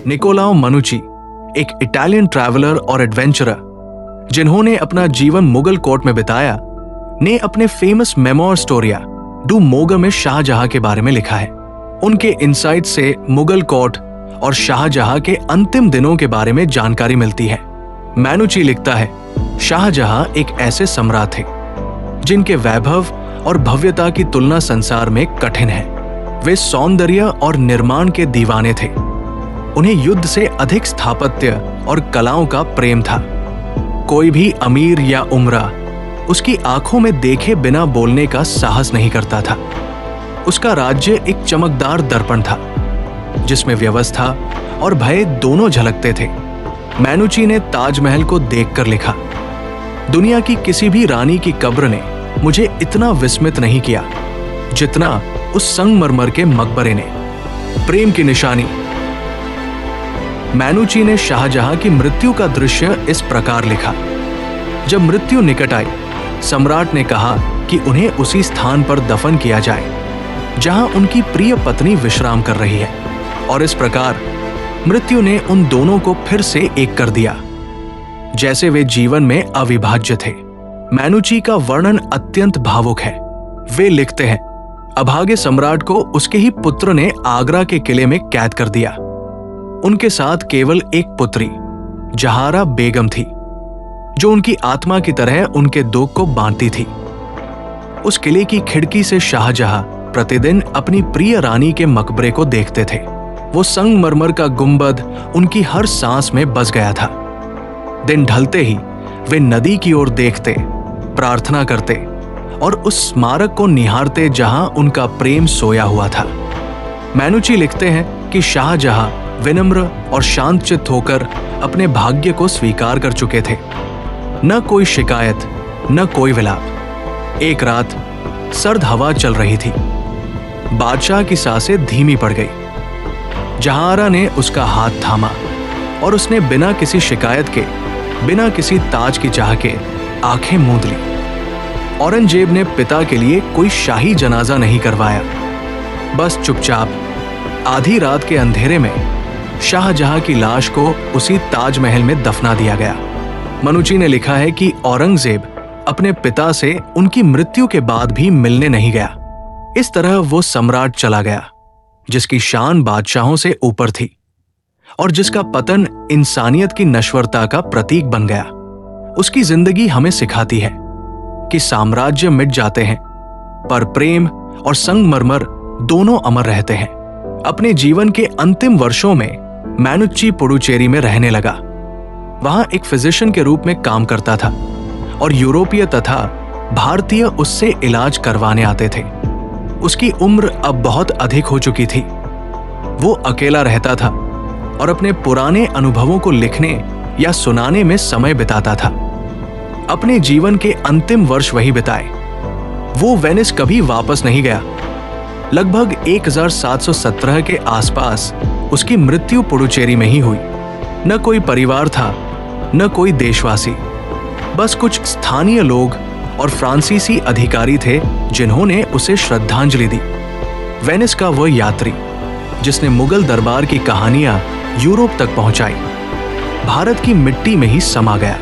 निकोलाओ मनुची, एक Italian traveller और adventurer जिन्होंने अपना जीवन मुगल कोर्ट में बिताया, ने अपने फेमस मेमोर स्टोरिया डू मोगा में शाहजहां के बारे में लिखा है। उनके इनसाइट से मुगल कोर्ट और शाहजहां के अंतिम दिनों के बारे में जानकारी मिलती है। मैनुची लिखता है, शाहजहां एक ऐसे सम्राट थे जिनके वैभव और भव्यता की तुलना संसार में कठिन है। वे सौंदर्य और निर्माण के दीवाने थे। उन्हें युद्ध से अधिक स्थापत्य और कलाओं का प्रेम था। कोई भी अमीर या उमरा उसकी आंखों में देखे बिना बोलने का साहस नहीं करता था। उसका राज्य एक चमकदार दर्पण था जिसमें व्यवस्था और भय दोनों झलकते थे। मैनुची ने ताजमहल को देखकर लिखा, दुनिया की किसी भी रानी की कब्र ने मुझे इतना विस्मित नहीं किया जितना उस संगमरमर के मकबरे ने। प्रेम की निशानी। मैनुची ने शाहजहां की मृत्यु का दृश्य इस प्रकार लिखा, जब मृत्यु निकट आई, सम्राट ने कहा कि उन्हें उसी स्थान पर दफन किया जाए जहां उनकी प्रिय पत्नी विश्राम कर रही है, और इस प्रकार मृत्यु ने उन दोनों को फिर से एक कर दिया, जैसे वे जीवन में अविभाज्य थे। मैनुची का वर्णन अत्यंत भावुक है। वे लिखते हैं, अभागे सम्राट को उसके ही पुत्र ने आगरा के किले में कैद कर दिया। उनके साथ केवल एक पुत्री जहारा बेगम थी जो उनकी आत्मा की तरह उनके दुख को बांटती थी। उस किले की खिड़की से शाहजहां प्रतिदिन अपनी प्रिय रानी के मकबरे को देखते थे। वो संगमरमर का गुंबद उनकी हर सांस में बस गया था। दिन ढलते ही वे नदी की ओर देखते, प्रार्थना करते और उस स्मारक को निहारते जहां उनका प्रेम सोया हुआ था। मैनुची लिखते हैं कि शाहजहां विनम्र और शांतचित्त होकर अपने भाग्य को स्वीकार कर चुके थे। न कोई शिकायत, न कोई विलाप। एक रात सर्द हवा चल रही थी। बादशाह की सांसें धीमी पड़ गई। जहारा ने उसका हाथ थामा और उसने बिना किसी शिकायत के, बिना किसी ताज की चाह के आंखें मूंद ली। औरंगजेब ने पिता के लिए कोई शाही जनाजा नहीं करवाया। बस चुपचाप आधी रात के अंधेरे में शाहजहां की लाश को उसी ताजमहल में दफना दिया गया। मनुची ने लिखा है कि औरंगजेब अपने पिता से उनकी मृत्यु के बाद भी मिलने नहीं गया। इस तरह वो सम्राट चला गया जिसकी शान बादशाहों से ऊपर थी और जिसका पतन इंसानियत की नश्वरता का प्रतीक बन गया। उसकी जिंदगी हमें सिखाती है कि साम्राज्य मिट जाते हैं पर प्रेम और संगमरमर दोनों अमर रहते हैं। अपने जीवन के अंतिम वर्षों में मैनुची पुडुचेरी में रहने लगा। वहां एक फिजिशियन के रूप में काम करता था और यूरोपीय तथा भारतीय उससे इलाज करवाने आते थे। उसकी उम्र अब बहुत अधिक हो चुकी थी। वो अकेला रहता था और अपने पुराने अनुभवों को लिखने या सुनाने में समय बिताता था। अपने जीवन के अंतिम वर्ष वही बिताए। वो वेनिस कभी वापस नहीं गया। लगभग 1717 के आसपास उसकी मृत्यु पुडुचेरी में ही हुई। न कोई परिवार था, न कोई देशवासी, बस कुछ स्थानीय लोग और फ्रांसीसी अधिकारी थे जिन्होंने उसे श्रद्धांजलि दी। वेनिस का वह यात्री जिसने मुगल दरबार की कहानियां यूरोप तक पहुंचाई, भारत की मिट्टी में ही समा गया।